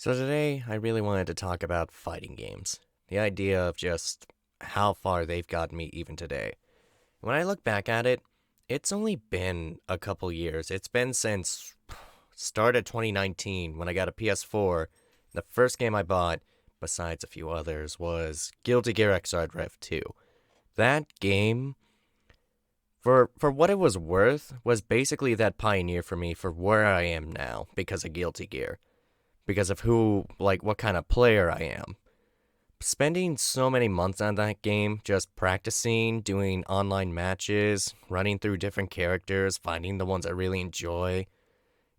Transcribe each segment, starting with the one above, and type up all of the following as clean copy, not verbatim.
So today, I really wanted to talk about fighting games. The idea of just how far they've gotten me even today. When I look back at it, it's only been a couple years. It's been since start of 2019 when I got a PS4. The first game I bought, besides a few others, was Guilty Gear Xrd Rev 2. That game, for what it was worth, was basically that pioneer for me for where I am now because of Guilty Gear. Because of what kind of player I am. Spending so many months on that game, just practicing, doing online matches, running through different characters, finding the ones I really enjoy,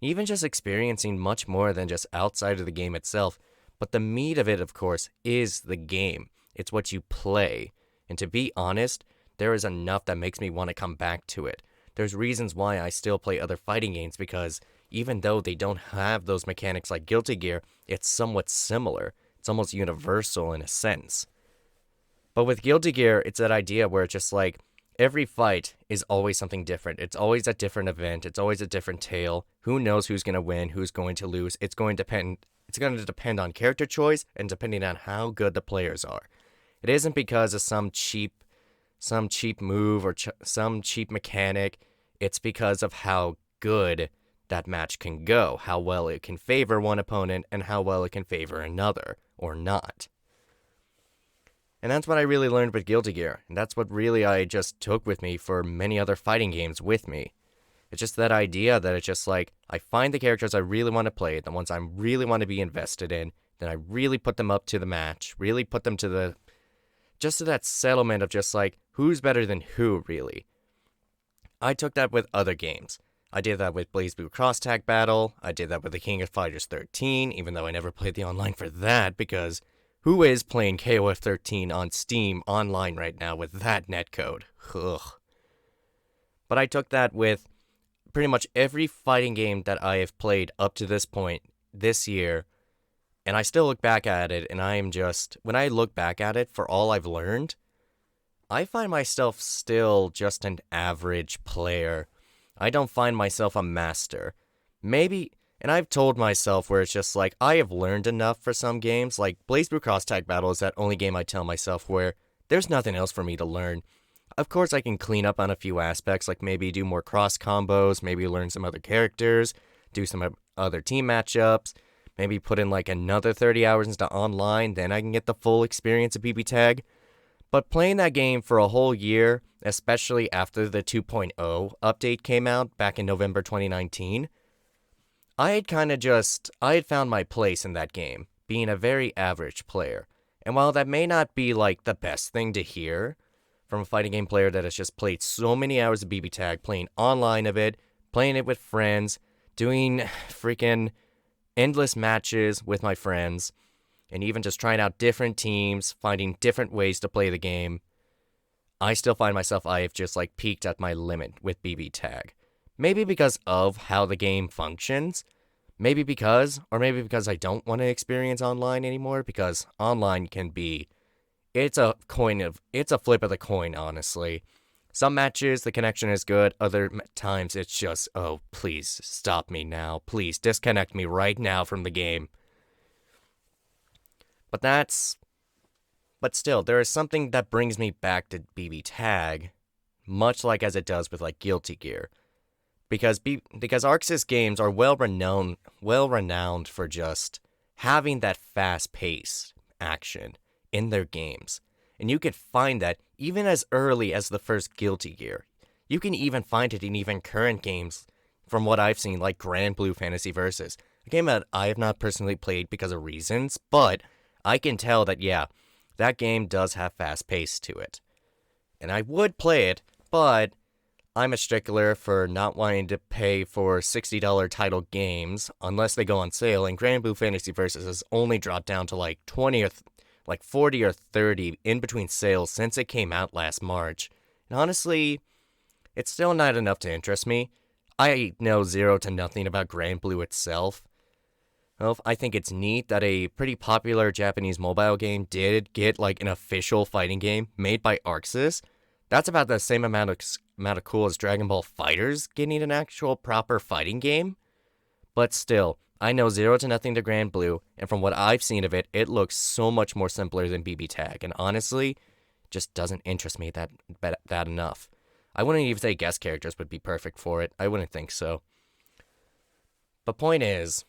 even just experiencing much more than just outside of the game itself. But the meat of it, of course, is the game. It's what you play. And to be honest, there is enough that makes me want to come back to it. There's reasons why I still play other fighting games because even though they don't have those mechanics like Guilty Gear, it's somewhat similar. It's almost universal in a sense. But with Guilty Gear, it's that idea where it's just like every fight is always something different. It's always a different event. It's always a different tale. Who knows who's going to win, who's going to lose? It's going to depend on character choice and depending on how good the players are. It isn't because of some cheap move or some cheap mechanic. It's because of how good that match can go, how well it can favor one opponent, and how well it can favor another, or not. And that's what I really learned with Guilty Gear, and that's what really I just took with me for many other fighting games with me. It's just that idea that it's just like, I find the characters I really want to play, the ones I really want to be invested in, then I really put them up to the match, really put them to that settlement of just like, who's better than who, really. I took that with other games. I did that with BlazBlue Cross Tag Battle. I did that with the King of Fighters 13, even though I never played the online for that, because who is playing KOF 13 on Steam online right now with that netcode? Ugh. But I took that with pretty much every fighting game that I have played up to this point this year, and I still look back at it, and when I look back at it for all I've learned, I find myself still just an average player. I don't find myself a master. Maybe, and I've told myself where it's just like, I have learned enough for some games, like BlazBlue Cross Tag Battle is that only game I tell myself where there's nothing else for me to learn. Of course I can clean up on a few aspects, like maybe do more cross combos, maybe learn some other characters, do some other team matchups, maybe put in like another 30 hours into online, then I can get the full experience of BB Tag. But playing that game for a whole year, especially after the 2.0 update came out back in November 2019, I had found my place in that game, being a very average player. And while that may not be like the best thing to hear from a fighting game player that has just played so many hours of BB Tag, playing online of it, playing it with friends, doing freaking endless matches with my friends, and even just trying out different teams, finding different ways to play the game, I still find myself I have just like peaked at my limit with BB Tag. Maybe because of how the game functions, maybe because I don't want to experience online anymore, because online can be, it's a flip of the coin, honestly. Some matches, the connection is good, other times it's just, oh, please stop me now, please disconnect me right now from the game. But still, there is something that brings me back to BB Tag, much like as it does with like Guilty Gear, because ArcSys games are well renowned for just having that fast-paced action in their games, and you can find that even as early as the first Guilty Gear. You can even find it in even current games, from what I've seen, like Grand Blue Fantasy Versus, a game that I have not personally played because of reasons, but I can tell that, yeah, that game does have fast pace to it. And I would play it, but I'm a stickler for not wanting to pay for $60 title games unless they go on sale, and Grand Blue Fantasy Versus has only dropped down to like 20 or like 40 or 30 in between sales since it came out last March. And honestly, it's still not enough to interest me. I know zero to nothing about Grand Blue itself. Well, I think it's neat that a pretty popular Japanese mobile game did get like an official fighting game made by ArcSys. That's about the same amount of cool as Dragon Ball FighterZ getting an actual proper fighting game. But still, I know zero to nothing to Grand Blue, and from what I've seen of it, it looks so much more simpler than BB Tag, and honestly, just doesn't interest me that enough. I wouldn't even say guest characters would be perfect for it. I wouldn't think so. But point is,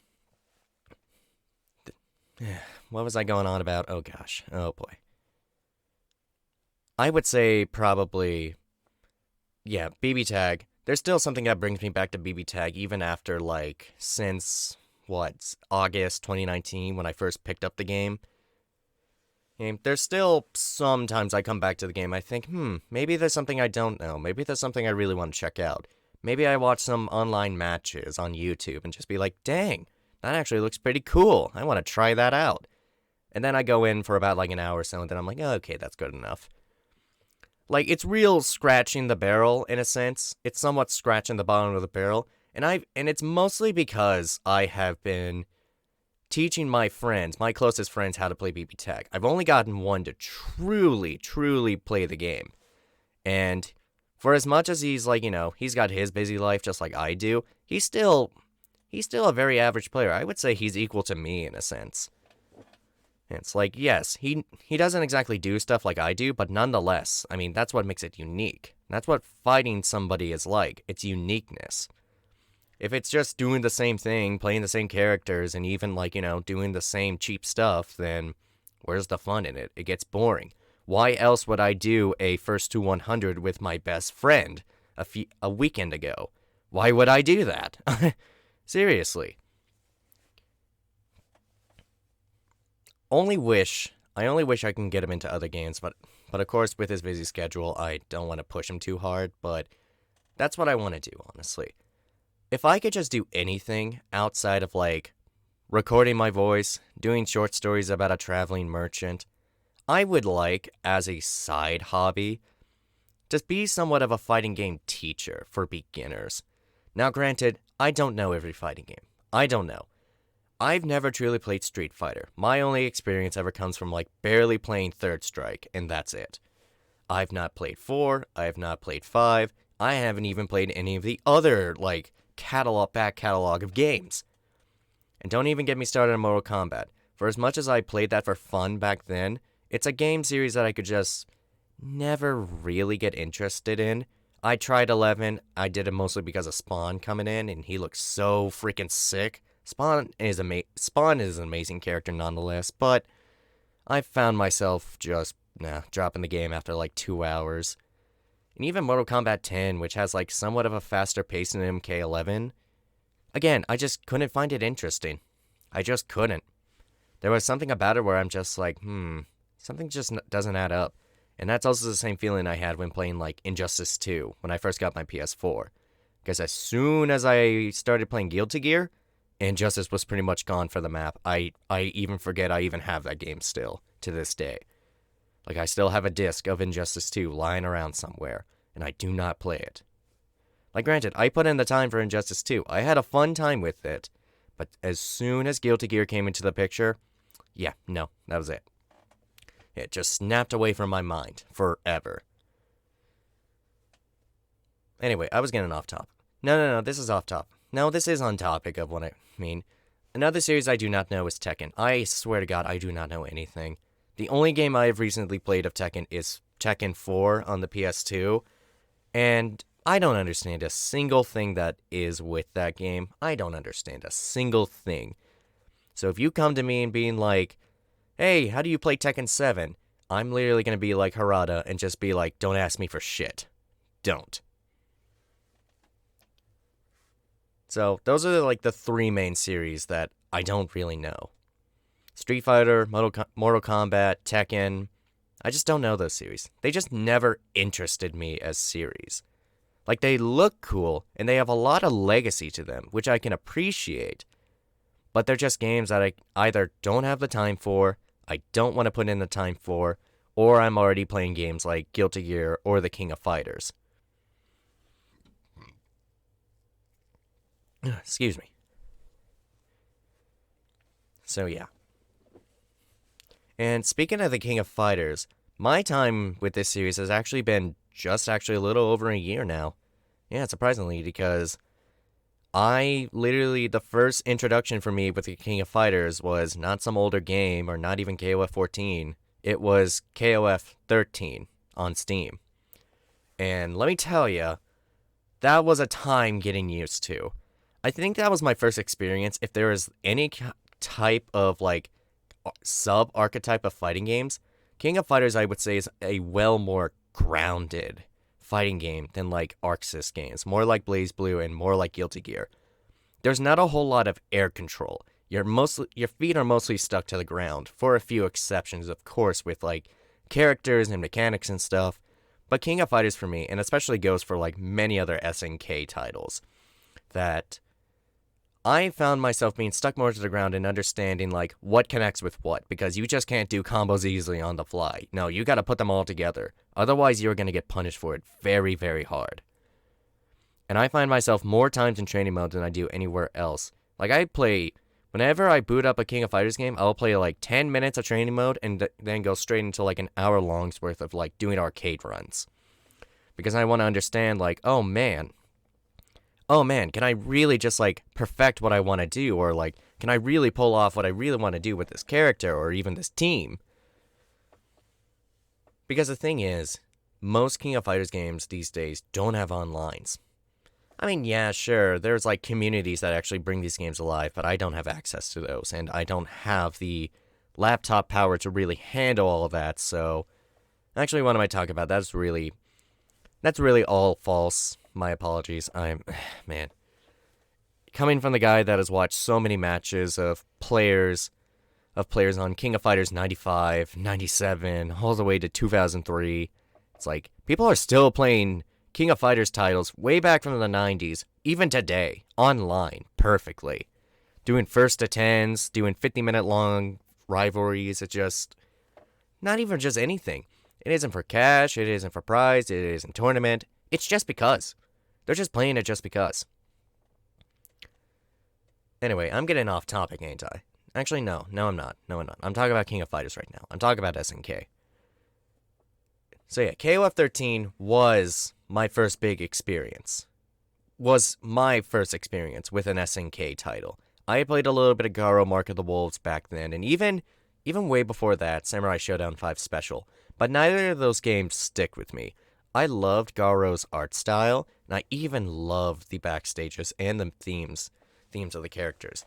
what was I going on about? Oh gosh. Oh boy. I would say probably, yeah, BB Tag. There's still something that brings me back to BB Tag even after, like, since, what, August 2019 when I first picked up the game. And there's still sometimes I come back to the game, I think, maybe there's something I don't know. Maybe there's something I really want to check out. Maybe I watch some online matches on YouTube and just be like, dang, that actually looks pretty cool. I want to try that out. And then I go in for about like an hour or so, and then I'm like, oh, okay, that's good enough. Like, it's real scratching the barrel, in a sense. It's somewhat scratching the bottom of the barrel. And it's mostly because I have been teaching my friends, my closest friends, how to play BB Tag. I've only gotten one to truly, truly play the game. And for as much as he's like, he's got his busy life just like I do, he's still a very average player. I would say he's equal to me in a sense. It's like, yes, he doesn't exactly do stuff like I do, but nonetheless, I mean, that's what makes it unique. That's what fighting somebody is like. It's uniqueness. If it's just doing the same thing, playing the same characters, and even, like, doing the same cheap stuff, then where's the fun in it? It gets boring. Why else would I do a first to 100 with my best friend a weekend ago? Why would I do that? Seriously. I only wish I can get him into other games, but of course, with his busy schedule, I don't want to push him too hard, but that's what I want to do, honestly. If I could just do anything outside of, like, recording my voice, doing short stories about a traveling merchant, I would like, as a side hobby, to be somewhat of a fighting game teacher for beginners. Now, granted, I don't know every fighting game. I don't know. I've never truly played Street Fighter. My only experience ever comes from, like, barely playing Third Strike, and that's it. I've not played 4, I have not played 5, I haven't even played any of the other, like, back catalog of games. And don't even get me started on Mortal Kombat. For as much as I played that for fun back then, it's a game series that I could just never really get interested in. I tried 11, I did it mostly because of Spawn coming in, and he looks so freaking sick. Spawn is an amazing character nonetheless, but I found myself just, dropping the game after like 2 hours. And even Mortal Kombat 10, which has like somewhat of a faster pace than MK11, again, I just couldn't find it interesting. I just couldn't. There was something about it where I'm just like, something just doesn't add up. And that's also the same feeling I had when playing like Injustice 2 when I first got my PS4. Because as soon as I started playing Guilty Gear, Injustice was pretty much gone for the map. I even forget I even have that game still, to this day. Like, I still have a disc of Injustice 2 lying around somewhere, and I do not play it. Like, granted, I put in the time for Injustice 2. I had a fun time with it, but as soon as Guilty Gear came into the picture, that was it. It just snapped away from my mind, forever. Anyway, I was getting off topic. No, this is off topic. No, this is on topic of what I mean. Another series I do not know is Tekken. I swear to God, I do not know anything. The only game I have recently played of Tekken is Tekken 4 on the PS2, and I don't understand a single thing that is with that game. I don't understand a single thing. So if you come to me and being like, hey, how do you play Tekken 7? I'm literally going to be like Harada and just be like, don't ask me for shit. Don't. So those are like the 3 main series that I don't really know. Street Fighter, Mortal Kombat, Tekken. I just don't know those series. They just never interested me as series. Like, they look cool, and they have a lot of legacy to them, which I can appreciate. But they're just games that I either don't have the time for, I don't want to put in the time for, or I'm already playing games like Guilty Gear or The King of Fighters. Excuse me. So, yeah. And speaking of The King of Fighters, my time with this series has actually been just a little over a year now. Yeah, surprisingly, because I literally, the first introduction for me with the King of Fighters was not some older game or not even KOF 14. It was KOF 13 on Steam. And let me tell you, that was a time getting used to. I think that was my first experience. If there is any type of like sub archetype of fighting games, King of Fighters I would say is a well more grounded fighting game than like Arxis games, more like Blaze Blue and more like Guilty Gear. There's not a whole lot of air control. Your feet are mostly stuck to the ground, for a few exceptions, of course, with like characters and mechanics and stuff. But King of Fighters for me, and especially goes for like many other SNK titles, that I found myself being stuck more to the ground and understanding like what connects with what, because you just can't do combos easily on the fly. No, you gotta put them all together. Otherwise, you're gonna get punished for it very, very hard. And I find myself more times in training mode than I do anywhere else. Like whenever I boot up a King of Fighters game, I'll play like 10 minutes of training mode and then go straight into like an hour long's worth of like doing arcade runs. Because I want to understand like, oh man, can I really just like perfect what I want to do? Or like, can I really pull off what I really want to do with this character or even this team? Because the thing is, most King of Fighters games these days don't have onlines. I mean, yeah, sure, there's like communities that actually bring these games alive, but I don't have access to those, and I don't have the laptop power to really handle all of that, so actually what am I talking about? That's really all false. My apologies. Man. Coming from the guy that has watched so many matches of players on King of Fighters 95, 97, all the way to 2003, it's like, people are still playing King of Fighters titles way back from the 90s, even today, online, perfectly. Doing first to 10s, doing 50-minute long rivalries, it's just not even just anything. It isn't for cash, it isn't for prize, it isn't tournament. It's just because. They're just playing it just because. Anyway, I'm getting off topic, ain't I? Actually, no, I'm not. I'm talking about King of Fighters right now. I'm talking about SNK. So yeah, KOF 13 was my first big experience. Was my first experience with an SNK title. I had played a little bit of Garo Mark of the Wolves back then, and even way before that, Samurai Showdown 5 Special. But neither of those games stick with me. I loved Garo's art style, and I even loved the backstages and the themes of the characters.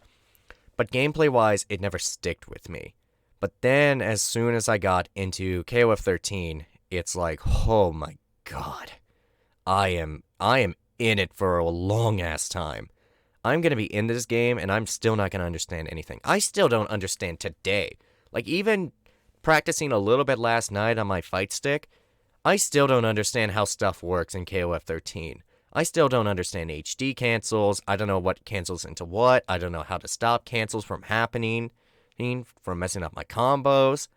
But gameplay-wise, it never sticked with me. But then, as soon as I got into KOF 13, it's like, oh my god, I am in it for a long-ass time. I'm gonna be in this game, and I'm still not gonna understand anything. I still don't understand today. Like, even practicing a little bit last night on my fight stick, I still don't understand how stuff works in KOF 13. I still don't understand HD cancels. I don't know what cancels into what. I don't know how to stop cancels from happening, from messing up my combos.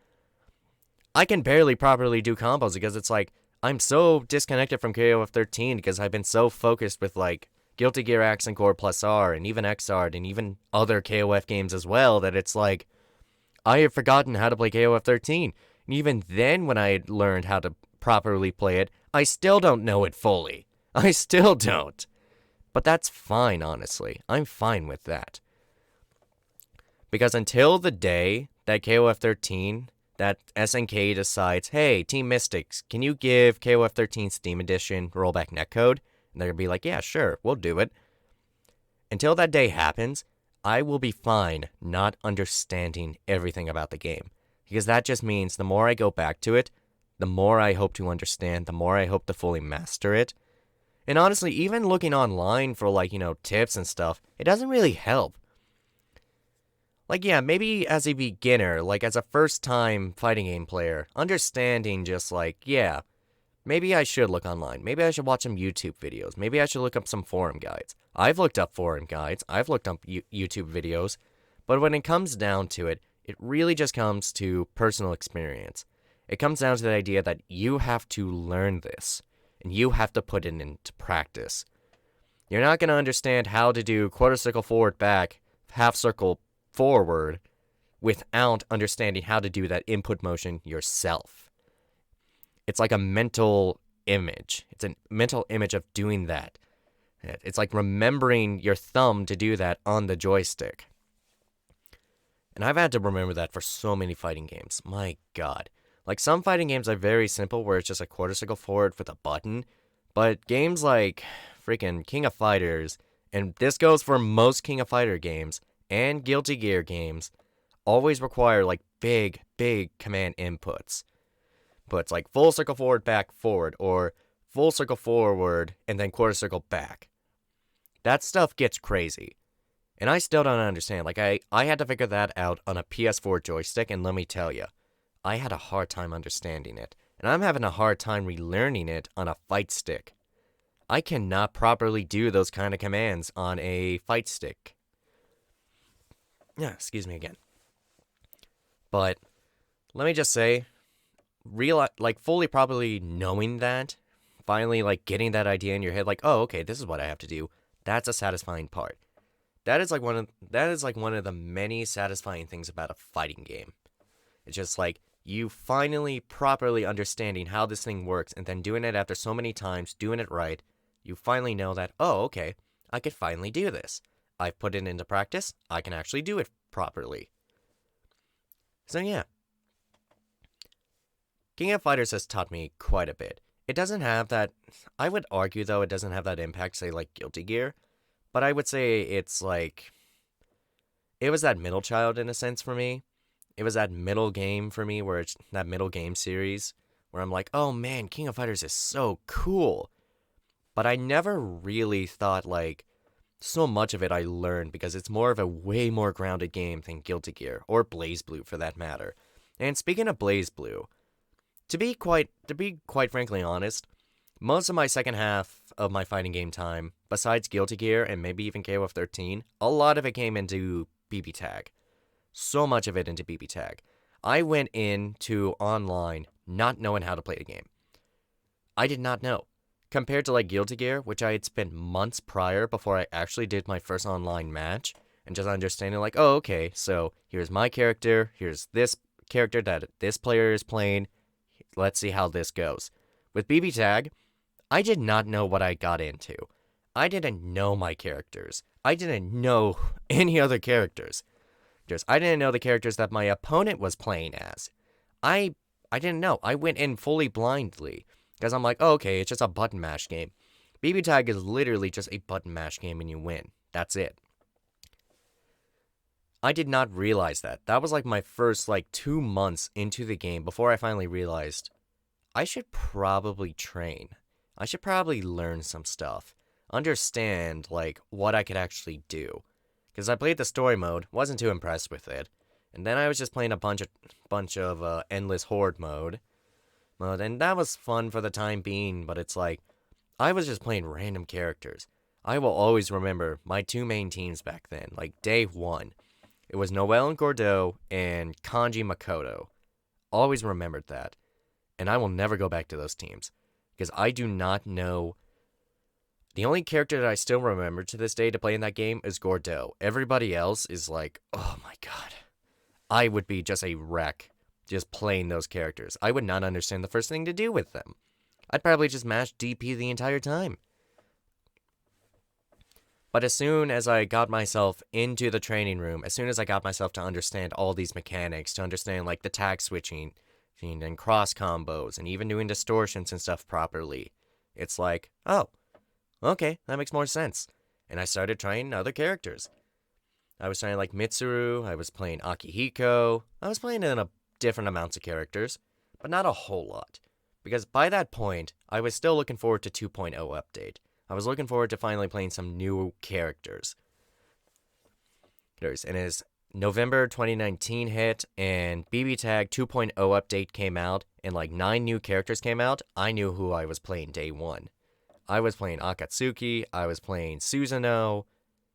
I can barely properly do combos because it's like, I'm so disconnected from KOF 13 because I've been so focused with like Guilty Gear Accent Core Plus R and even XR and even other KOF games as well that it's like, I have forgotten how to play KOF 13. And even then when I had learned how to properly play it, I still don't know it fully. I still don't. But that's fine, honestly. I'm fine with that. Because until the day that KOF 13, that SNK decides, hey, Team Mystics, can you give KOF 13 Steam Edition rollback netcode? And they're going to be like, yeah, sure, we'll do it. Until that day happens, I will be fine not understanding everything about the game. Because that just means the more I go back to it, the more I hope to understand, the more I hope to fully master it. And honestly, even looking online for like, tips and stuff, it doesn't really help. Like, yeah, maybe as a beginner, like as a first-time fighting game player, understanding just like, yeah, maybe I should look online. Maybe I should watch some YouTube videos. Maybe I should look up some forum guides. I've looked up forum guides. I've looked up YouTube videos. But when it comes down to it, it really just comes to personal experience. It comes down to the idea that you have to learn this, and you have to put it into practice. You're not going to understand how to do quarter circle forward back, half circle forward, without understanding how to do that input motion yourself. It's like a mental image. It's a mental image of doing that. It's like remembering your thumb to do that on the joystick. And I've had to remember that for so many fighting games. My god. Like, some fighting games are very simple where it's just a quarter circle forward with a button. But games like freaking King of Fighters, and this goes for most King of Fighter games and Guilty Gear games, always require like big command inputs. But it's like full circle forward, back, forward, or full circle forward and then quarter circle back. That stuff gets crazy. And I still don't understand. Like, I had to figure that out on a PS4 joystick, and let me tell you, I had a hard time understanding it. And I'm having a hard time relearning it on a fight stick. I cannot properly do those kind of commands on a fight stick. Yeah, excuse me again. But let me just say, fully properly knowing that, finally like getting that idea in your head, like, oh, okay, this is what I have to do. That's a satisfying part. That is like one of the many satisfying things about a fighting game. It's just like you finally properly understanding how this thing works, and then doing it after so many times, doing it right, you finally know that, oh, okay, I could finally do this. I've put it into practice, I can actually do it properly. So yeah. King of Fighters has taught me quite a bit. It doesn't have that, I would argue though, it doesn't have that impact, say, like Guilty Gear. But I would say it's like, it was that middle child in a sense for me. It was that middle game for me, where it's that middle game series, where I'm like, oh man, King of Fighters is so cool. But I never really thought like, so much of it I learned, because it's more of a way more grounded game than Guilty Gear, or BlazBlue for that matter. And speaking of BlazBlue, to be quite frankly honest, most of my second half of my fighting game time, besides Guilty Gear and maybe even KOF 13, a lot of it came into BB Tag. So much of it into BB Tag. I went into online not knowing how to play the game. I did not know. Compared to like Guilty Gear, which I had spent months prior before I actually did my first online match, and just understanding like, oh, okay, so here's my character, here's this character that this player is playing, let's see how this goes. With BB Tag, I did not know what I got into. I didn't know my characters. I didn't know any other characters. I didn't know the characters that my opponent was playing as. I didn't know. I went in fully blindly. Because I'm like, oh, okay, it's just a button mash game. BB Tag is literally just a button mash game and you win. That's it. I did not realize that. That was like my first 2 months into the game before I finally realized I should probably train. I should probably learn some stuff. Understand, what I could actually do. Because I played the story mode, wasn't too impressed with it. And then I was just playing a bunch of endless horde mode. And that was fun for the time being, but it's like, I was just playing random characters. I will always remember my two main teams back then, day one. It was Noelle and Gordeau and Kanji Makoto. Always remembered that. And I will never go back to those teams. Because I do not know. The only character that I still remember to this day to play in that game is Gordeau. Everybody else is like, oh my god. I would be just a wreck just playing those characters. I would not understand the first thing to do with them. I'd probably just mash DP the entire time. But as soon as I got myself into the training room, as soon as I got myself to understand all these mechanics, to understand the tag switching and cross combos and even doing distortions and stuff properly, it's like, oh, okay, that makes more sense. And I started trying other characters. I was trying Mitsuru, I was playing Akihiko, I was playing in a different amounts of characters, but not a whole lot. Because by that point, I was still looking forward to 2.0 update. I was looking forward to finally playing some new characters. And as November 2019 hit and BB Tag 2.0 update came out and 9 new characters came out, I knew who I was playing day one. I was playing Akatsuki, I was playing Susanoo.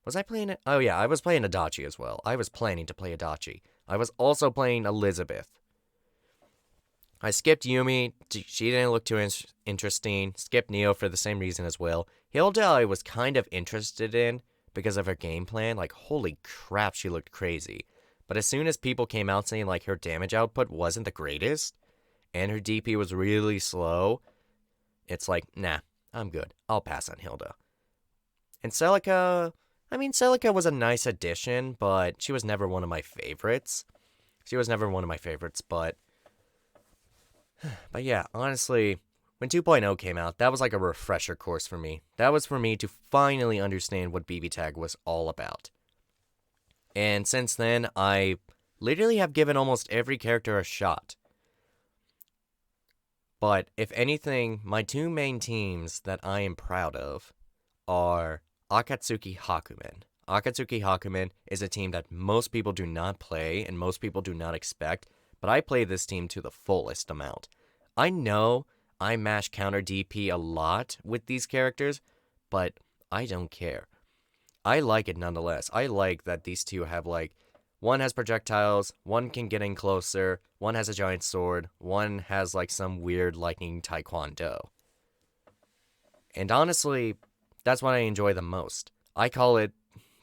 Was I playing it? Oh yeah, I was playing Adachi as well. I was planning to play Adachi. I was also playing Elizabeth. I skipped Yumi, she didn't look too interesting. Skipped Neo for the same reason as well. Hilda I was kind of interested in because of her game plan. Holy crap, she looked crazy. But as soon as people came out saying her damage output wasn't the greatest, and her DP was really slow, it's nah, I'm good. I'll pass on Hilda. And Celica, I mean, Celica was a nice addition, but she was never one of my favorites. She was never one of my favorites, but yeah, honestly, when 2.0 came out, that was like a refresher course for me. That was for me to finally understand what BB Tag was all about. And since then, I literally have given almost every character a shot. But if anything, my two main teams that I am proud of are Akatsuki Hakumen. Akatsuki Hakumen is a team that most people do not play and most people do not expect, but I play this team to the fullest amount. I know I mash counter DP a lot with these characters, but I don't care. I like it nonetheless. I like that these two have like one has projectiles, one can get in closer, one has a giant sword, one has like some weird lightning taekwondo. And honestly, that's what I enjoy the most. I call it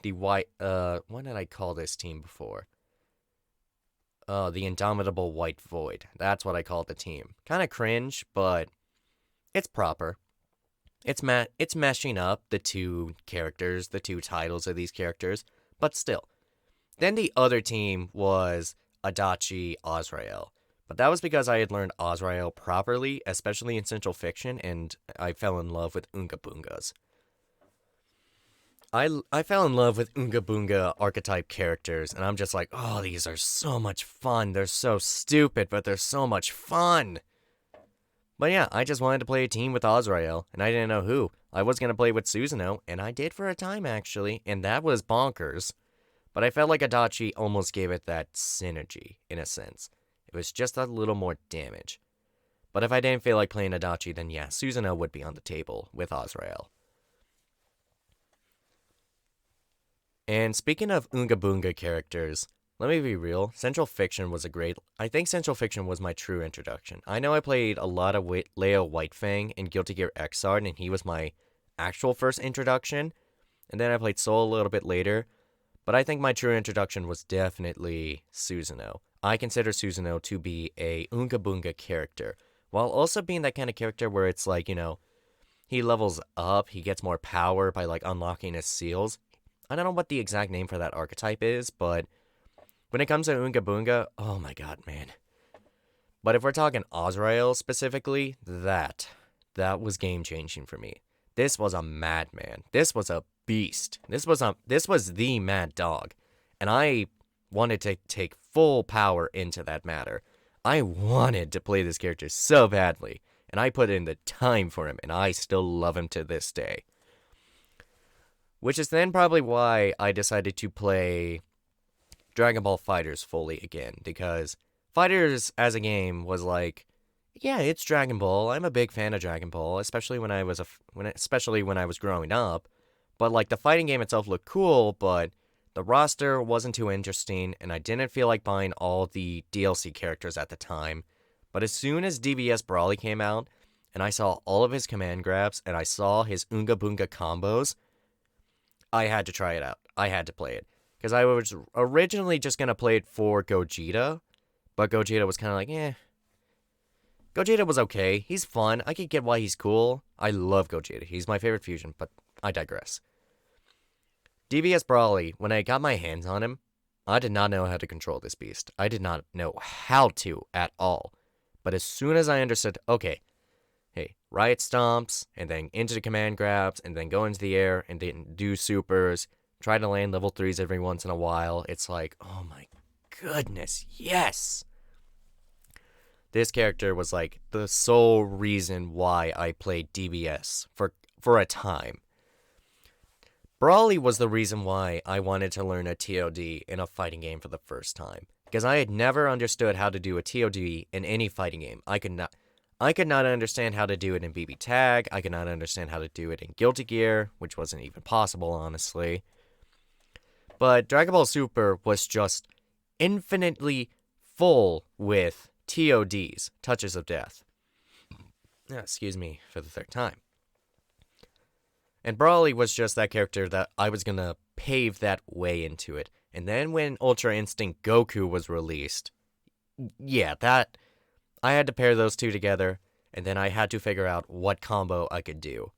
the white what did I call this team before? The Indomitable White Void. That's what I call the team. Kind of cringe, but it's proper. It's meshing up the two characters, the two titles of these characters, but still. Then the other team was Adachi Azrael. But that was because I had learned Azrael properly, especially in Central Fiction, and I fell in love with Oonga Boongas. I fell in love with Oonga Boonga archetype characters, and I'm just like, oh, these are so much fun. They're so stupid, but they're so much fun. But yeah, I just wanted to play a team with Azrael, and I didn't know who. I was going to play with Susanoo, and I did for a time, actually, and that was bonkers. But I felt like Adachi almost gave it that synergy, in a sense. It was just a little more damage. But if I didn't feel like playing Adachi, then yeah, Susanoo would be on the table with Azrael. And speaking of Oonga Boonga characters, let me be real, Central Fiction was I think Central Fiction was my true introduction. I know I played a lot of Leo Whitefang in Guilty Gear Xrd, and he was my actual first introduction. And then I played Soul a little bit later. But I think my true introduction was definitely Susanoo. I consider Susanoo to be a Oonga Boonga character, while also being that kind of character where it's like, he levels up, he gets more power by like unlocking his seals. I don't know what the exact name for that archetype is, but when it comes to Oonga Boonga, oh my god, man. But if we're talking Azrael specifically, that was game changing for me. This was a madman. This was a beast. This was the mad dog. And I wanted to take full power into that matter. I wanted to play this character so badly, and I put in the time for him, and I still love him to this day. Which is then probably why I decided to play Dragon Ball FighterZ fully again, because FighterZ as a game was like, yeah, it's Dragon Ball. I'm a big fan of Dragon Ball, especially when I was growing up. But like the fighting game itself looked cool, but the roster wasn't too interesting, and I didn't feel like buying all the DLC characters at the time. But as soon as DBS Brawly came out, and I saw all of his command grabs, and I saw his Oonga Boonga combos, I had to try it out. I had to play it. Because I was originally just going to play it for Gogeta, but Gogeta was kind of like, eh. Gogeta was okay. He's fun. I could get why he's cool. I love Gogeta. He's my favorite fusion, but I digress. DBS Brawly, when I got my hands on him, I did not know how to control this beast. I did not know how to at all. But as soon as I understood, okay, hey, riot stomps, and then into the command grabs, and then go into the air, and then do supers, try to land level 3s every once in a while, it's like, oh my goodness, yes! This character was like the sole reason why I played DBS for a time. Brawly was the reason why I wanted to learn a TOD in a fighting game for the first time, because I had never understood how to do a TOD in any fighting game. I could not understand how to do it in BB Tag. I could not understand how to do it in Guilty Gear, which wasn't even possible, honestly. But Dragon Ball Super was just infinitely full with TODs, Touches of Death. Excuse me for the third time. And Brawly was just that character that I was going to pave that way into it. And then when Ultra Instinct Goku was released, yeah, I had to pair those two together, and then I had to figure out what combo I could do.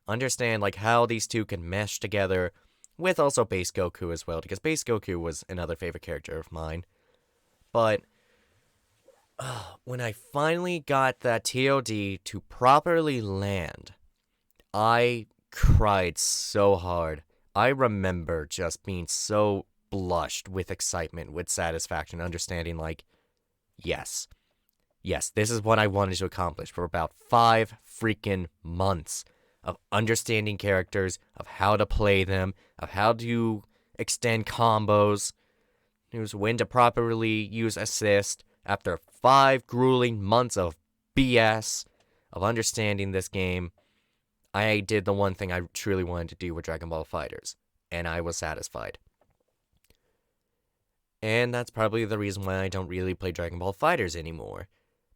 understand like how these two can mesh together with also Base Goku as well, because Base Goku was another favorite character of mine. But when I finally got that TOD to properly land, I cried so hard. I remember just being so blushed with excitement, with satisfaction, understanding like, yes, this is what I wanted to accomplish for about 5 freaking months of understanding characters, of how to play them, of how to extend combos, knows when to properly use assist. After 5 grueling months of BS of understanding this game, I did the one thing I truly wanted to do with Dragon Ball FighterZ, and I was satisfied. And that's probably the reason why I don't really play Dragon Ball FighterZ anymore.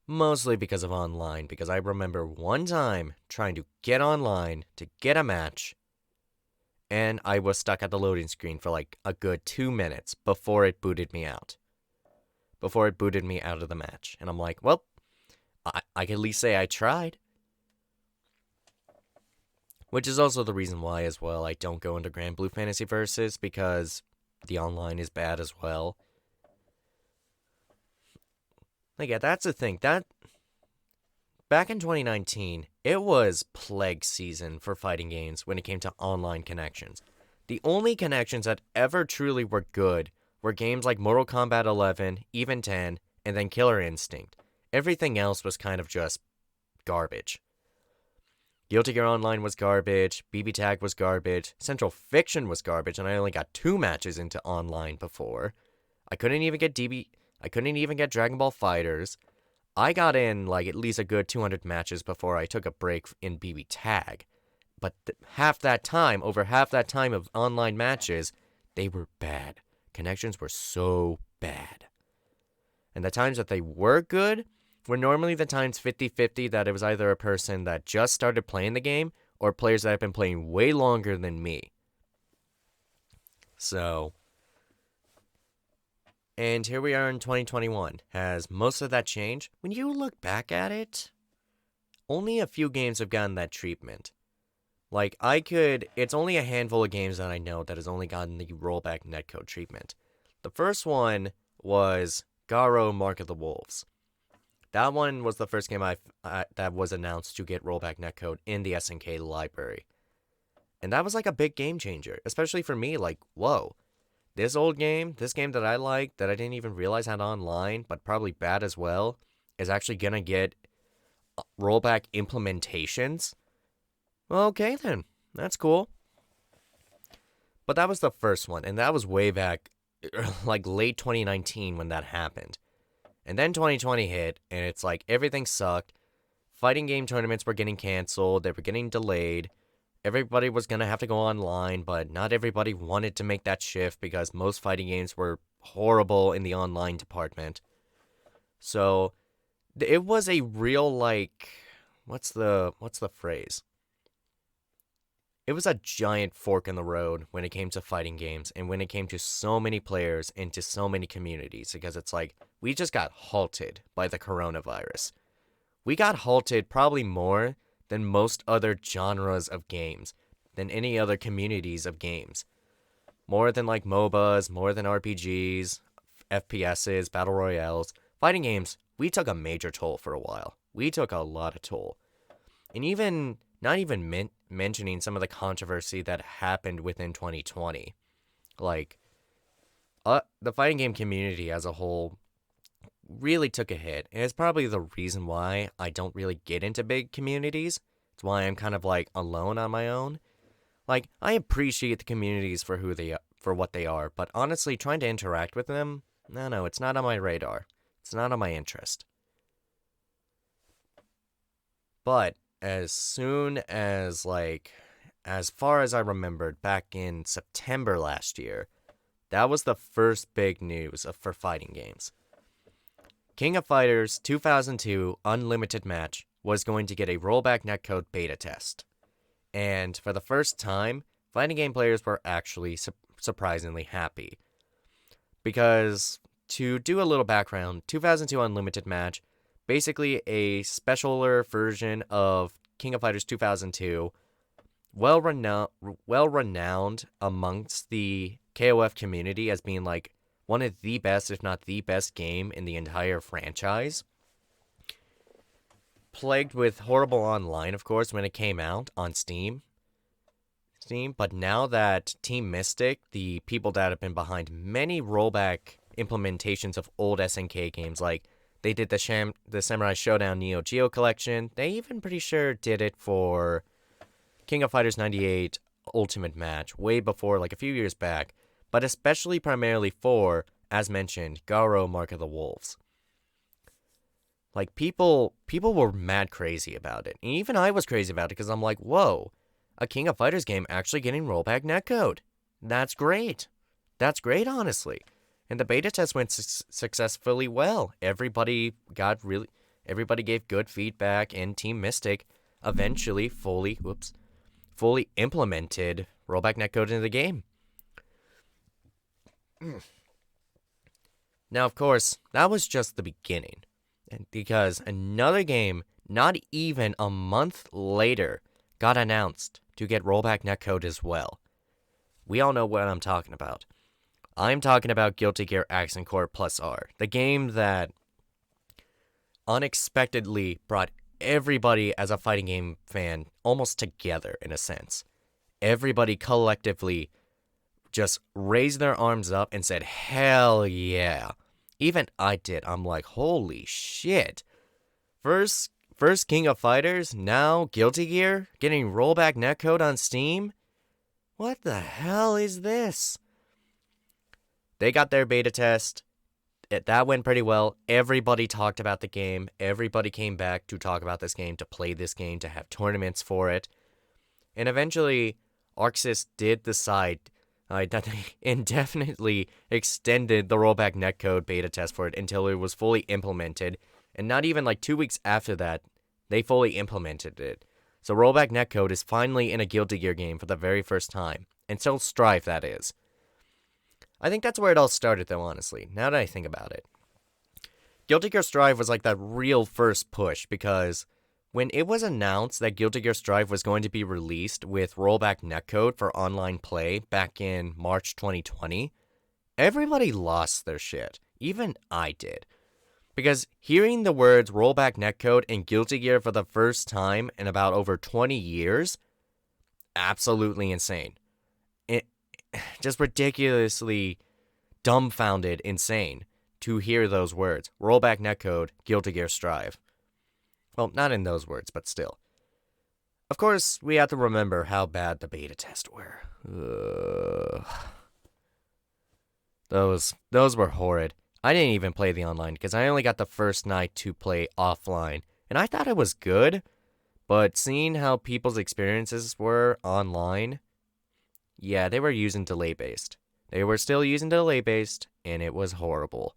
Mostly because of online, because I remember one time trying to get online to get a match, and I was stuck at the loading screen for like a good 2 minutes before it booted me out. Before it booted me out of the match. And I'm like, well, I can at least say I tried. Which is also the reason why, as well, I don't go into Grand Blue Fantasy Versus, because the online is bad as well. Like, yeah, that's the thing. Back in 2019, it was plague season for fighting games when it came to online connections. The only connections that ever truly were good were games like Mortal Kombat 11, Even 10, and then Killer Instinct. Everything else was kind of just garbage. Guilty Gear Online was garbage, BB Tag was garbage, Central Fiction was garbage, and I only got 2 matches into online before. I couldn't even get Dragon Ball FighterZ. I got in like at least a good 200 matches before I took a break in BB Tag. But over half that time of online matches, they were bad. Connections were so bad. And the times that they were good were normally the times 50-50 that it was either a person that just started playing the game or players that have been playing way longer than me. So, and here we are in 2021. Has most of that changed? When you look back at it, only a few games have gotten that treatment. Like, it's only a handful of games that I know that has only gotten the rollback netcode treatment. The first one was Garo Mark of the Wolves. That one was the first game that was announced to get rollback netcode in the SNK library. And that was like a big game changer, especially for me, like, whoa. This game that I liked, that I didn't even realize had online, but probably bad as well, is actually gonna get rollback implementations. Well, okay then, that's cool. But that was the first one, and that was way back, like late 2019 when that happened. And then 2020 hit, and it's like everything sucked. Fighting game tournaments were getting canceled, they were getting delayed. Everybody was going to have to go online, but not everybody wanted to make that shift because most fighting games were horrible in the online department. So, it was a real, like, what's the phrase? It was a giant fork in the road when it came to fighting games and when it came to so many players and to so many communities, because it's like, we just got halted by the coronavirus. We got halted probably more than most other genres of games, than any other communities of games. More than like MOBAs, more than RPGs, FPSs, Battle Royales. Fighting games, we took a major toll for a while. We took a lot of toll. And even, not even mentioning some of the controversy that happened within 2020. Like, the fighting game community as a whole really took a hit, and it's probably the reason why I don't really get into big communities. It's why I'm kind of like alone on my own. Like, I appreciate the communities for what they are, but honestly, trying to interact with them, no, it's not on my radar. It's not on my interest. But as soon as as far as I remembered, back in September last year, that was the first big news for fighting games. King of Fighters 2002 Unlimited Match was going to get a rollback netcode beta test. And for the first time, fighting game players were actually surprisingly happy. Because, to do a little background, 2002 Unlimited Match, basically a specialer version of King of Fighters 2002, well renowned amongst the KOF community as being like one of the best, if not the best game in the entire franchise. Plagued with horrible online, of course, when it came out on Steam. But now that Team Mystic, the people that have been behind many rollback implementations of old SNK games, like they did the Samurai Showdown Neo Geo collection, they even pretty sure did it for King of Fighters 98 Ultimate Match way before, like a few years back, but especially primarily for, as mentioned, Garo Mark of the Wolves. Like, people were mad crazy about it. And even I was crazy about it because I'm like, whoa, a King of Fighters game actually getting rollback netcode. That's great. That's great, honestly. And the beta test went successfully well. Everybody gave good feedback, and Team Mystic eventually fully implemented rollback netcode into the game. Now, of course, that was just the beginning. Because another game, not even a month later, got announced to get rollback netcode as well. We all know what I'm talking about. I'm talking about Guilty Gear Accent Core Plus R, the game that unexpectedly brought everybody as a fighting game fan almost together in a sense. Everybody collectively just raised their arms up and said, hell yeah. Even I did. I'm like, holy shit. First King of Fighters, now Guilty Gear, getting rollback netcode on Steam? What the hell is this? They got their beta test. That went pretty well. Everybody talked about the game. Everybody came back to talk about this game, to play this game, to have tournaments for it. And eventually, ArcSys did decide that they indefinitely extended the rollback netcode beta test for it until it was fully implemented. And not even like 2 weeks after that, they fully implemented it. So rollback netcode is finally in a Guilty Gear game for the very first time. And so Strive, that is. I think that's where it all started, though, honestly, now that I think about it. Guilty Gear Strive was like that real first push, because when it was announced that Guilty Gear Strive was going to be released with rollback netcode for online play back in March 2020, everybody lost their shit. Even I did. Because hearing the words rollback netcode in Guilty Gear for the first time in about over 20 years, absolutely insane. It just ridiculously dumbfounded insane to hear those words. Rollback netcode, Guilty Gear Strive. Well, not in those words, but still. Of course, we have to remember how bad the beta tests were. Those were horrid. I didn't even play the online because I only got the first night to play offline. And I thought it was good, but seeing how people's experiences were online, yeah, they were using delay-based. They were still using delay-based, and it was horrible.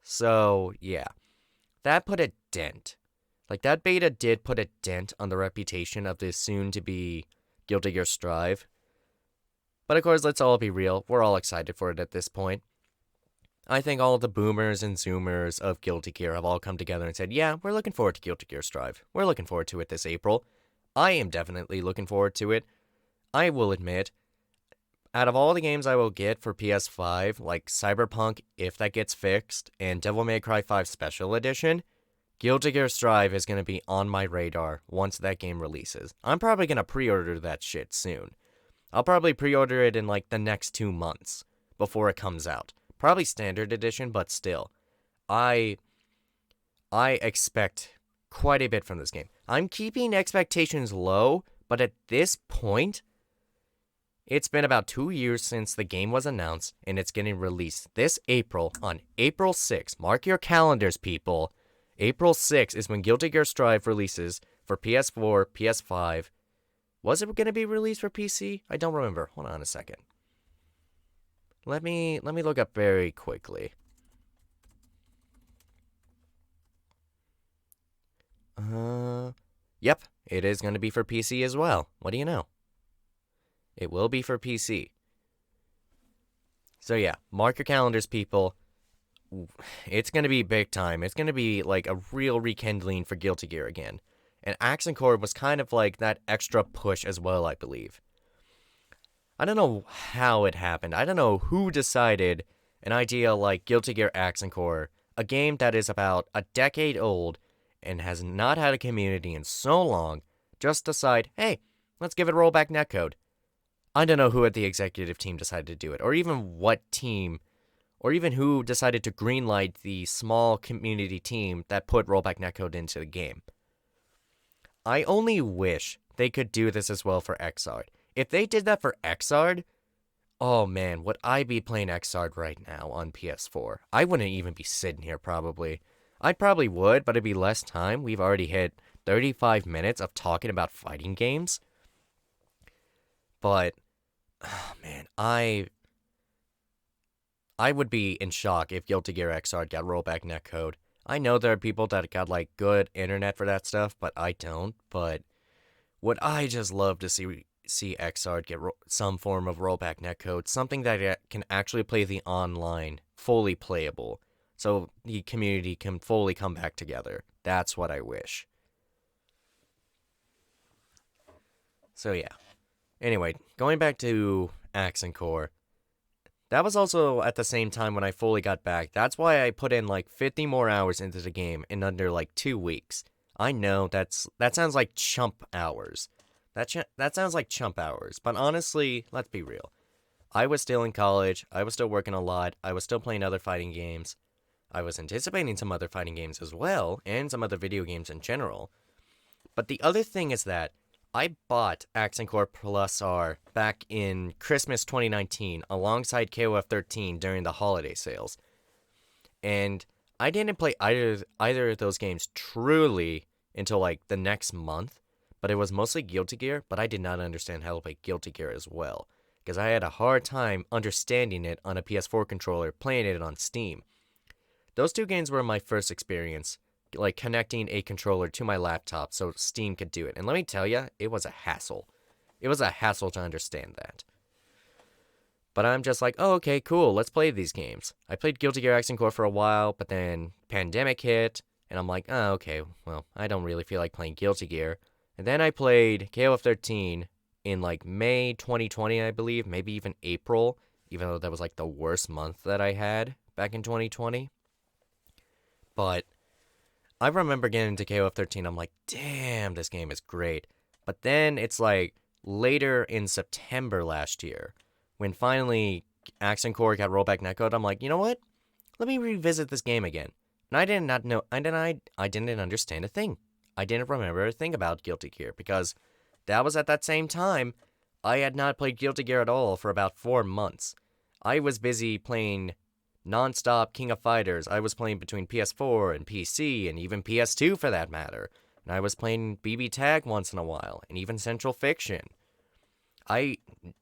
So, yeah, that put a dent. Like, that beta did put a dent on the reputation of this soon-to-be Guilty Gear Strive. But of course, let's all be real, we're all excited for it at this point. I think all the boomers and zoomers of Guilty Gear have all come together and said, yeah, we're looking forward to Guilty Gear Strive. We're looking forward to it this April. I am definitely looking forward to it. I will admit, out of all the games I will get for PS5, like Cyberpunk, if that gets fixed, and Devil May Cry 5 Special Edition, Guilty Gear Strive is going to be on my radar once that game releases. I'm probably going to pre-order that shit soon. I'll probably pre-order it in like the next 2 months before it comes out. Probably standard edition, but still. I expect quite a bit from this game. I'm keeping expectations low, but at this point, it's been about 2 years since the game was announced, and it's getting released this April on April 6th. Mark your calendars, people. April 6th is when Guilty Gear Strive releases for PS4, PS5. Was it going to be released for PC? I don't remember. Hold on a second. Let me look up very quickly. Yep, it is going to be for PC as well. What do you know? It will be for PC. So yeah, mark your calendars, people. It's going to be big time. It's going to be like a real rekindling for Guilty Gear again. And Axe and Core was kind of like that extra push as well, I believe. I don't know how it happened. I don't know who decided an idea like Guilty Gear Axe and Core, a game that is about a decade old and has not had a community in so long, just decide, hey, let's give it rollback netcode. I don't know who at the executive team decided to do it, or even what team, or even who decided to greenlight the small community team that put rollback netcode into the game. I only wish they could do this as well for Xrd. If they did that for Xrd, oh man, would I be playing Xrd right now on PS4? I wouldn't even be sitting here probably. I probably would, but it'd be less time. We've already hit 35 minutes of talking about fighting games. But, oh man, I would be in shock if Guilty Gear Xrd got rollback netcode. I know there are people that got like good internet for that stuff, but I don't. But would I just love to see Xrd get some form of rollback netcode, something that can actually play the online fully playable, so the community can fully come back together. That's what I wish. So yeah. Anyway, going back to Axe and Core, that was also at the same time when I fully got back. That's why I put in like 50 more hours into the game in under like 2 weeks. I know that sounds like chump hours. That sounds like chump hours, but honestly, let's be real. I was still in college, I was still working a lot, I was still playing other fighting games. I was anticipating some other fighting games as well, and some other video games in general. But the other thing is that I bought Axe and Core Plus R back in Christmas 2019 alongside KOF 13 during the holiday sales. And I didn't play either of those games truly until like the next month, but it was mostly Guilty Gear, but I did not understand how to play Guilty Gear as well, because I had a hard time understanding it on a PS4 controller playing it on Steam. Those two games were my first experience, like connecting a controller to my laptop so Steam could do it. And let me tell you, it was a hassle. It was a hassle to understand that. But I'm just like, oh, okay, cool, let's play these games. I played Guilty Gear X and Core for a while, but then pandemic hit, and I'm like, oh, okay, well, I don't really feel like playing Guilty Gear. And then I played KOF 13 in like May 2020, I believe, maybe even April, even though that was like the worst month that I had back in 2020. But I remember getting into KOF 13, I'm like, damn, this game is great. But then it's like later in September last year, when finally Axe and Core got rollback netcode, I'm like, you know what? Let me revisit this game again. And I did not know, I didn't understand a thing. I didn't remember a thing about Guilty Gear, because that was at that same time I had not played Guilty Gear at all for about 4 months. I was busy playing non-stop King of Fighters. I was playing between PS4 and PC, and even PS2 for that matter. And I was playing BB Tag once in a while, and even Central Fiction.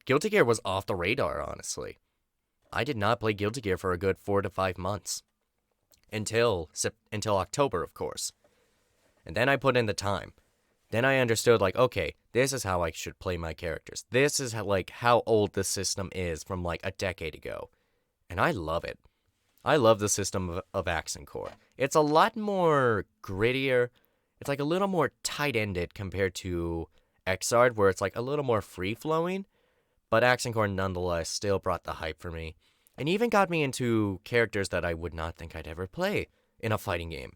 Guilty Gear was off the radar, honestly. I did not play Guilty Gear for a good 4 to 5 months. Until October, of course. And then I put in the time. Then I understood, like, okay, this is how I should play my characters. This is how old this system is from like a decade ago. And I love it. I love the system of Axe and Core. It's a lot more grittier. It's like a little more tight-ended compared to Xrd, where it's like a little more free-flowing. But Axe and Core nonetheless still brought the hype for me. And even got me into characters that I would not think I'd ever play in a fighting game.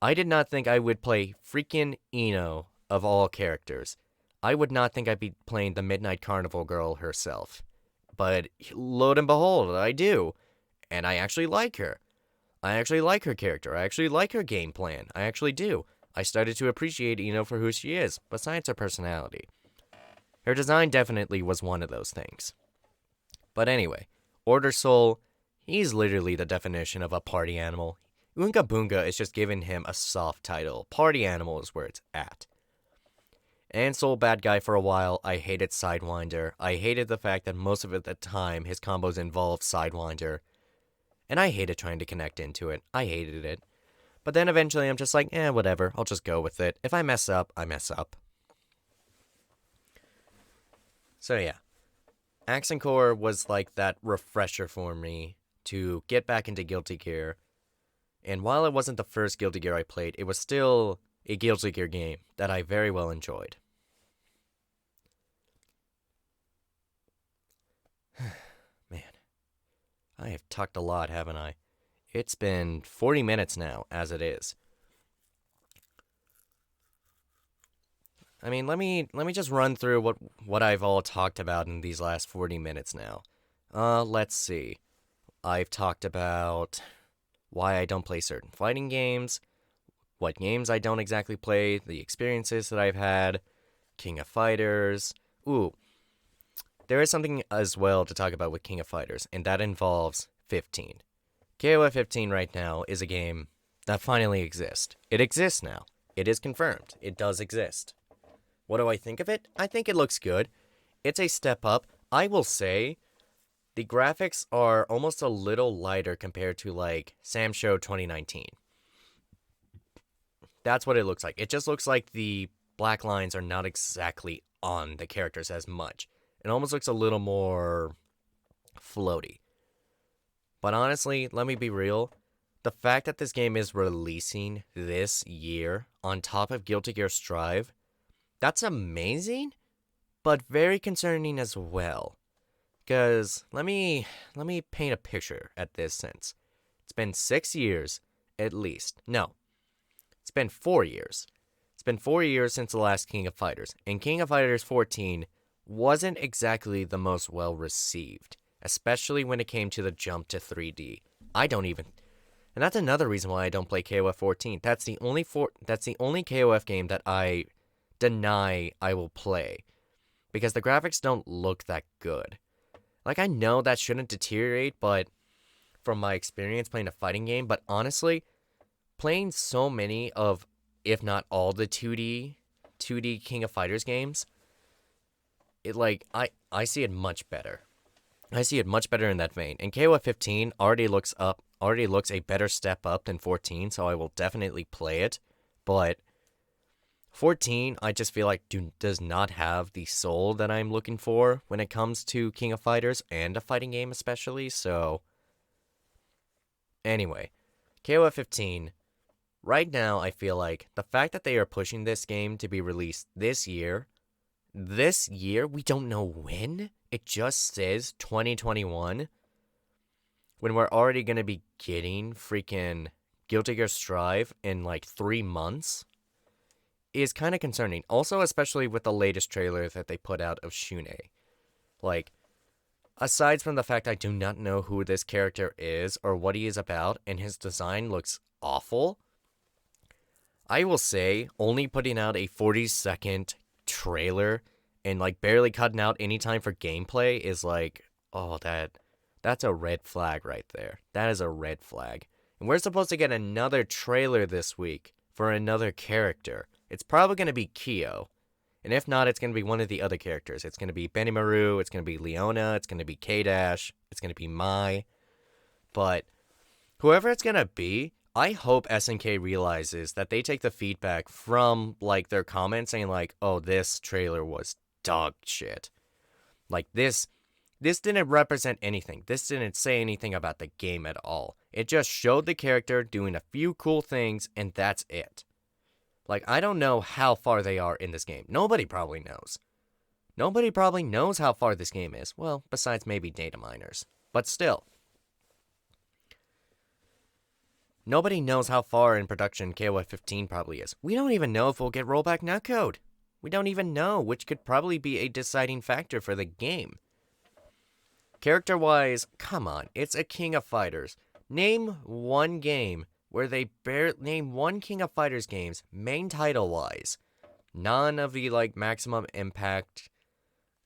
I did not think I would play freaking Ino of all characters. I would not think I'd be playing the Midnight Carnival girl herself. But lo and behold, I do. And I actually like her. I actually like her character. I actually like her game plan. I actually do. I started to appreciate Ino for who she is, besides her personality. Her design definitely was one of those things. But anyway, Order Soul, he's literally the definition of a party animal. Oonga Boonga is just giving him a soft title. Party animal is where it's at. And Soul bad guy for a while. I hated Sidewinder. I hated the fact that most of the time his combos involved Sidewinder. And I hated trying to connect into it. I hated it. But then eventually I'm just like, whatever. I'll just go with it. If I mess up, I mess up. So yeah. Axe and Core was like that refresher for me to get back into Guilty Gear. And while it wasn't the first Guilty Gear I played, it was still a Guilty Gear game that I very well enjoyed. Man, I have talked a lot, haven't I? It's been 40 minutes now, as it is. I mean, let me just run through what I've all talked about in these last 40 minutes now. Let's see. I've talked about why I don't play certain fighting games, what games I don't exactly play, the experiences that I've had, King of Fighters. Ooh, there is something as well to talk about with King of Fighters, and that involves 15. KOF 15 right now is a game that finally exists. It exists now. It is confirmed. It does exist. What do I think of it? I think it looks good. It's a step up. I will say the graphics are almost a little lighter compared to like Sam Show 2019. That's what it looks like. It just looks like the black lines are not exactly on the characters as much. It almost looks a little more floaty. But honestly, let me be real. The fact that this game is releasing this year on top of Guilty Gear Strive, that's amazing, but very concerning as well. Because let me paint a picture at this sense. It's been 6 years, at least. No, it's been 4 years. It's been 4 years since the last King of Fighters, and King of Fighters 14 wasn't exactly the most well received, especially when it came to the jump to 3D. I don't even, and that's another reason why I don't play KOF 14. That's the only KOF game that I deny I will play, because the graphics don't look that good. Like, I know that shouldn't deteriorate, but from my experience playing a fighting game, but honestly, playing so many of, if not all the 2D King of Fighters games, it like I see it much better. I see it much better in that vein. And KOF 15 already looks a better step up than 14, so I will definitely play it. But 14, I just feel like does not have the soul that I'm looking for when it comes to King of Fighters and a fighting game especially. So anyway, KOF 15, right now I feel like the fact that they are pushing this game to be released this year, we don't know when. It just says 2021. When we're already going to be getting freaking Guilty Gear Strive in like 3 months is kind of concerning. Also, especially with the latest trailer that they put out of Shune. Like, aside from the fact I do not know who this character is or what he is about, and his design looks awful, I will say only putting out a 40-second trailer and like barely cutting out any time for gameplay is like, oh, that's a red flag right there. That is a red flag. And we're supposed to get another trailer this week for another character. It's probably going to be Kyo. And if not, it's going to be one of the other characters. It's going to be Benimaru, it's going to be Leona, it's going to be K-Dash, it's going to be Mai. But whoever it's going to be, I hope SNK realizes that they take the feedback from, like, their comments saying, like, oh, this trailer was dog shit. Like, this didn't represent anything. This didn't say anything about the game at all. It just showed the character doing a few cool things, and that's it. Like, I don't know how far they are in this game. Nobody probably knows. Nobody probably knows how far this game is. Well, besides maybe data miners. But still. Nobody knows how far in production KOF 15 probably is. We don't even know if we'll get rollback netcode. We don't even know, which could probably be a deciding factor for the game. Character-wise, come on, it's a King of Fighters. Name one game where they name one King of Fighters games, main title-wise. None of the, like, maximum impact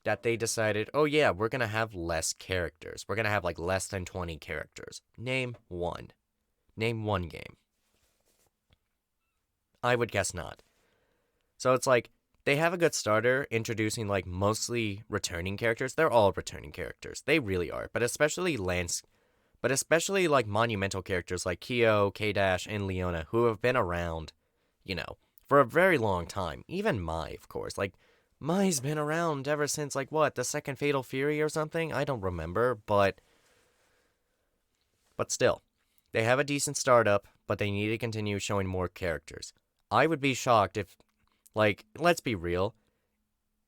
that they decided, oh yeah, we're gonna have less characters. We're gonna have, like, less than 20 characters. Name one. Name one game. I would guess not. So it's like, they have a good starter introducing, like, mostly returning characters. They're all returning characters. They really are. But especially like monumental characters like Kyo, K-Dash, and Leona, who have been around, you know, for a very long time. Even Mai, of course. Like, Mai's been around ever since, like, what, the second Fatal Fury or something? I don't remember, but still. They have a decent startup, but they need to continue showing more characters. I would be shocked if, like, let's be real.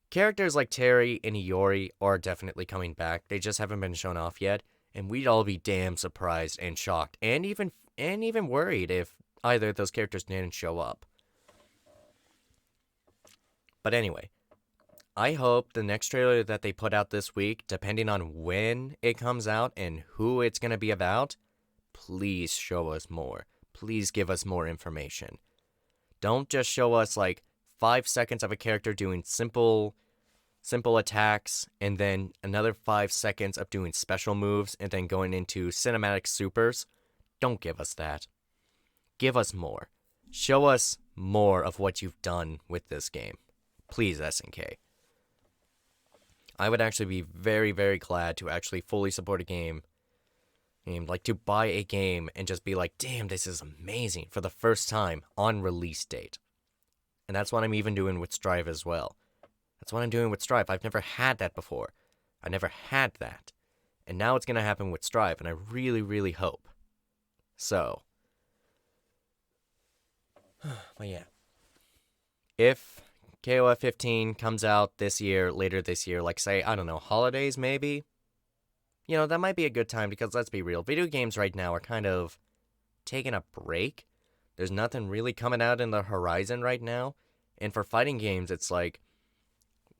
Characters like Terry and Iori are definitely coming back. They just haven't been shown off yet, and we'd all be damn surprised and shocked, and even worried if either of those characters didn't show up. But anyway, I hope the next trailer that they put out this week, depending on when it comes out and who it's going to be about, please show us more. Please give us more information. Don't just show us like 5 seconds of a character doing simple attacks and then another 5 seconds of doing special moves and then going into cinematic supers. Don't give us that. Give us more. Show us more of what you've done with this game. Please, SNK. I would actually be very, very glad to actually fully support a game. Like to buy a game and just be like, damn, this is amazing for the first time on release date. And that's what I'm even doing with Strive as well. That's what I'm doing with Strive. I've never had that before. I never had that. And now it's going to happen with Strive, and I really, really hope. So. But yeah. If KOF 15 comes out later this year, like say, I don't know, holidays maybe? That might be a good time because let's be real. Video games right now are kind of taking a break. There's nothing really coming out in the horizon right now. And for fighting games, it's like,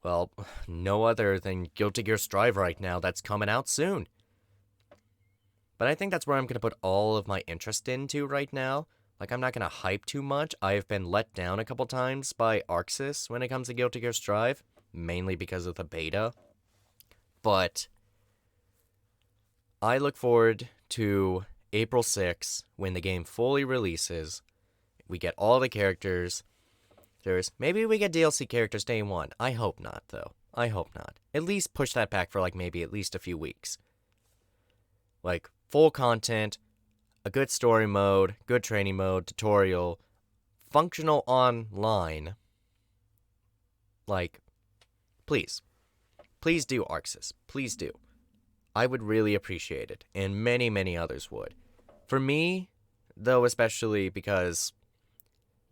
well, no other than Guilty Gear Strive right now that's coming out soon. But I think that's where I'm going to put all of my interest into right now. Like, I'm not going to hype too much. I have been let down a couple times by Arxis when it comes to Guilty Gear Strive, mainly because of the beta. But I look forward to April 6th when the game fully releases. We get all the characters. Maybe we get DLC characters day one. I hope not, though. I hope not. At least push that back for like maybe at least a few weeks. Like full content, a good story mode, good training mode, tutorial, functional online. Like, please. Please do, Arxis. Please do. I would really appreciate it, and many, many others would. For me, though, especially because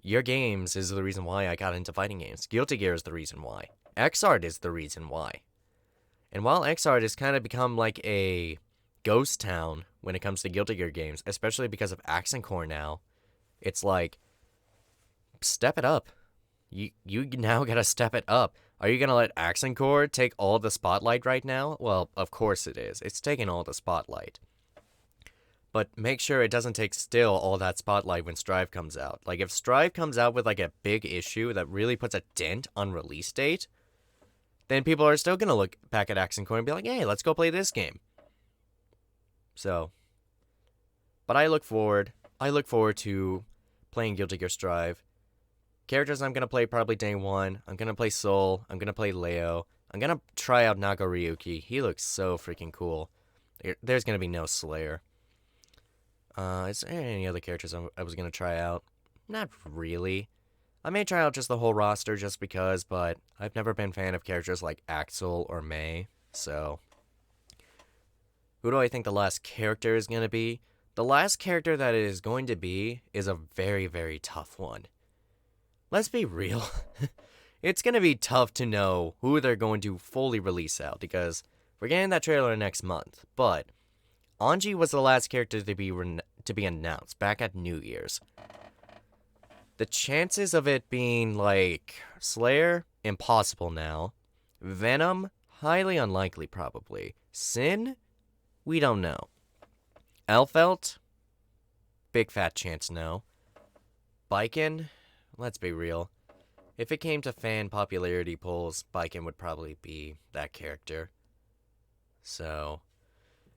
your games is the reason why I got into fighting games. Guilty Gear is the reason why. Xrd is the reason why. And while Xrd has kind of become like a ghost town when it comes to Guilty Gear games, especially because of Accent Core now, it's like, step it up. You now gotta step it up. Are you gonna let Accent Core take all the spotlight right now? Well, of course it is. It's taking all the spotlight. But make sure it doesn't take still all that spotlight when Strive comes out. Like, if Strive comes out with like a big issue that really puts a dent on release date, then people are still gonna look back at Accent Core and be like, hey, let's go play this game. So, but I look forward to playing Guilty Gear Strive. Characters I'm going to play probably day one. I'm going to play Soul. I'm going to play Leo. I'm going to try out Nagaryuki. He looks so freaking cool. There's going to be no Slayer. Is there any other characters I was going to try out? Not really. I may try out just the whole roster just because, but I've never been a fan of characters like Axel or Mei, so. Who do I think the last character is going to be? The last character that it is going to be is a very, very tough one. Let's be real. It's going to be tough to know who they're going to fully release out because we're getting that trailer next month. But Anji was the last character to be announced back at New Year's. The chances of it being like Slayer, impossible now. Venom, highly unlikely probably. Sin, we don't know. Elfelt, big fat chance no. Baiken, let's be real. If it came to fan popularity polls, Baiken would probably be that character. So,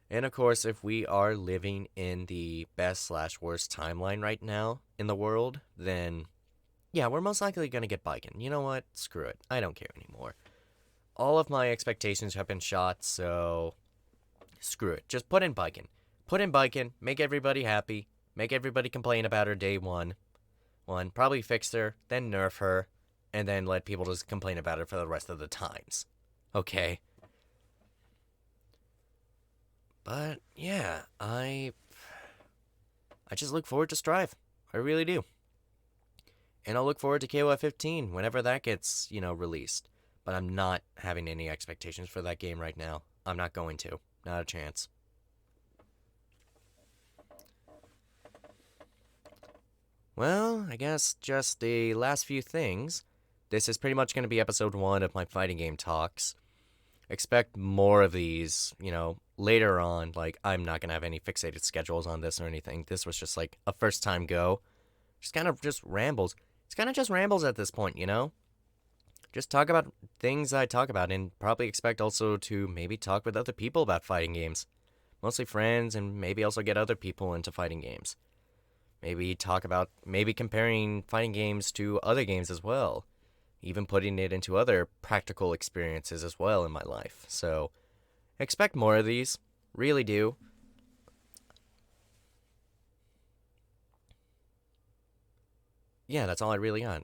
and of course, if we are living in the best/worst timeline right now in the world, then yeah, we're most likely going to get Baiken. You know what? Screw it. I don't care anymore. All of my expectations have been shot, so screw it. Just put in Baiken. Put in Baiken, make everybody happy, make everybody complain about her day one. Probably fix her, then nerf her, and then let people just complain about her for the rest of the times. Okay? But, yeah, I just look forward to Strive. I really do. And I'll look forward to KOF 15 whenever that gets, released. But I'm not having any expectations for that game right now. I'm not going to. Not a chance. Well, I guess just the last few things. This is pretty much going to be episode 1 of my fighting game talks. Expect more of these, later on. Like, I'm not going to have any fixated schedules on this or anything. This was just like a first time go. Just kind of just rambles. It's kind of just rambles at this point, Just talk about things I talk about and probably expect also to maybe talk with other people about fighting games. Mostly friends and maybe also get other people into fighting games. Maybe talk about maybe comparing fighting games to other games as well. Even putting it into other practical experiences as well in my life. So, expect more of these. Really do. Yeah, that's all I really got.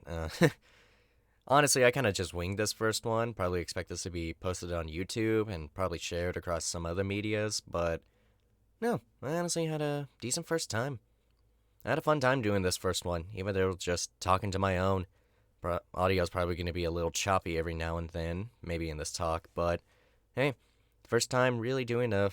Honestly, I kind of just winged this first one. Probably expect this to be posted on YouTube and probably shared across some other medias, but no, I honestly had a decent first time. I had a fun time doing this first one, even though it was just talking to my own. Audio's probably going to be a little choppy every now and then, maybe in this talk, but hey, first time actually doing a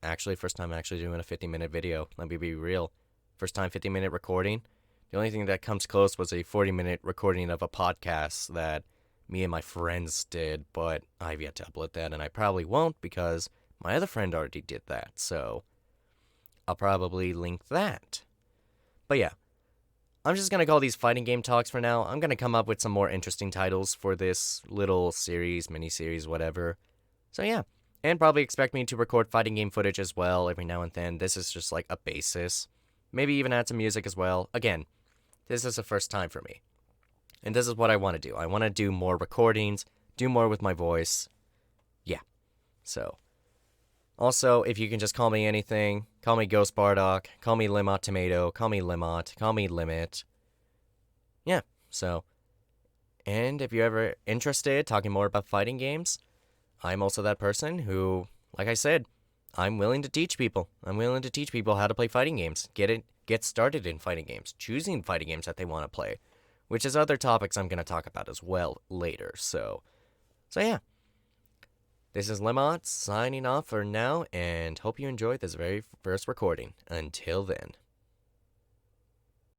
50-minute video. Let me be real. First time 50-minute recording. The only thing that comes close was a 40-minute recording of a podcast that me and my friends did, but I've yet to upload that, and I probably won't because my other friend already did that, so I'll probably link that. But yeah, I'm just going to call these fighting game talks for now. I'm going to come up with some more interesting titles for this little series, mini-series, whatever. So yeah, and probably expect me to record fighting game footage as well every now and then. This is just like a basis. Maybe even add some music as well. Again, this is the first time for me. And this is what I want to do. I want to do more recordings, do more with my voice. Yeah. So, also, if you can just call me anything, call me Ghost Bardock, call me Limot Tomato, call me Limot, call me Limit. Yeah, so. And if you're ever interested talking more about fighting games, I'm also that person who, like I said, I'm willing to teach people. I'm willing to teach people how to play fighting games. Get started in fighting games, choosing fighting games that they want to play, which is other topics I'm going to talk about as well later. So yeah. This is Lemont signing off for now, and hope you enjoyed this very first recording. Until then.